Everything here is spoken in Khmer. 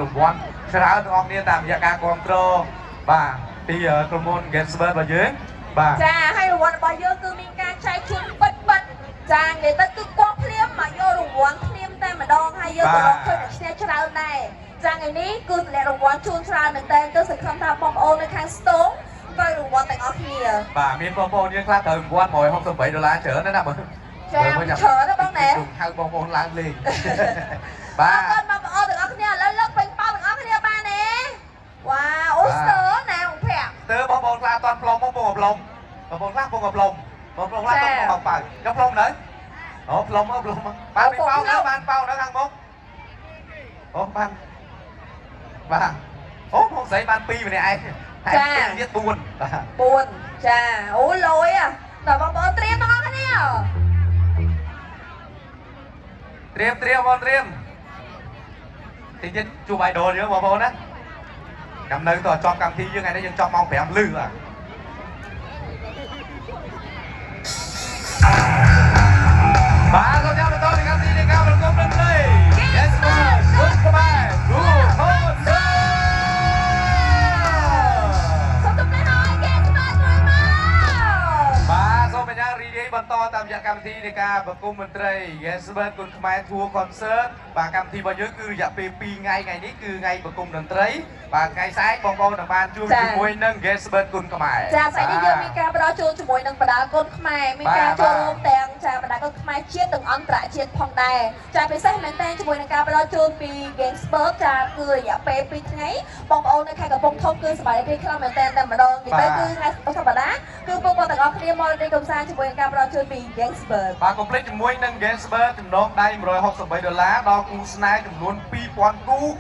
រង្វាន់ច្រើនទាំងអស់គ្នាតាមរយៈការគ្រប់គ្រងបាទពីក្រុមហ៊ុន Gensbert របស់យើងបាទចាហើយរង្វាន់របស់យើងគឺមានការចែកជូនបិទចានិយាយទៅគឺគាត់ភ្លាមមកយករង្វាន់ភ្លាមតែម្ដងហើយយើងក៏រកឃើញអ្នកឈ្នះច្រើនដែរចាថ្ងៃនេះគឺតម្លាក់រង្វាន់ជូនច្រើនមែនតើទៅសង្ឃឹមថាបងប្អូននៅខាងស្ទងត្រូវរង្វាន់ទាំងអស់គ្នាបាទមានបងប្អូនយើងខ្លះត្រូវរង្វាន់$168ច្រើនណាស់មើលចាច្រើនណាស់បងណែហៅបងប្អូនឡើងលេងបាទអរគុណបងប្អូនទាំងអស់គ្នាឥឡូវលើកពេញប៉ោទាំងអស់គ្នាបានទេវ៉ាអូស្ទើណាបងភ័ក្រស្ទើបងប្អូនខ្លះអត់ទាន់ប្លុំបងប្អូនប្លុំបងប្អូនខ្លះបងប្លុំបងប្អូនខ្លះបងប៉ៅយកប្លុំទៅអូប្លុំបានពីប៉ោទៅបានប៉ោទៅខាងមុខអូបានអូមកស្រីបាន2ម្នាក់ឯងចាទៀត4ចាអូលយតើបងប្អូនត្រៀមទាំងអស់គ្នាត្រៀមបងត្រៀមតិចទៀតជួប idol យើងបងប្អូនណាចាំនៅទៅចប់កម្មវិធីយើងថ្ងៃនេះយើងចប់ម៉ោង5លឺបាទបាទសូមជម្រាបដល់កម្មវិធីនៃការប្រគំតន្ត្រី Gensbert គុណខ្មែរ Good Concert សូមទម្លាក់ឲ្យ Gensbert មួយមកបាទសូមបញ្ញារីករាយបន្តតាមរយៈកម្មវិធីនៃការប្រគំតន្ត្រី Gensbert គុណខ្មែរ Tour Concert បាទកម្មវិធីរបស់យើងគឺរយៈពេល2ថ្ងៃនេះគឺថ្ងៃប្រគំតន្ត្រីបាទថ្ងៃស្អែកបងប្អូនបានជួបជាមួយនឹង Gensbert គុណខ្មែរចាស្អែកនេះយើងមានការផ្ដល់ជូនជាមួយនឹងបណ្ដាគុណខ្មែរមានការចូលរួមទាំងចាបណ្ដាគុណខ្មែរជាតិនិងអន្តរជាតិផងដែរចាពិសេសមែនទែនជាមួយនឹងការផ្ដល់ជូនពី Gensbert ចាគឺរយៈពេល2ថ្ងៃបងប្អូននៅខេត្តកំពង់ធំគឺសប្បាយរីករាយខ្លាំងមែនទែនតែម្ដងនិយាយទៅគឺថ្ងៃសប្ដាហ៍គឺពួកគាត់ទាំងអស់គ្នាមករីកកំសាន្តជាមួយនឹងការផ្ដល់ជូនពី Gensbert បាទកុំភ្លេចជាមួយនឹង Gensbert ចំណងដៃ$168ដល់គូស្នេហ៍ចំនួន2000គូ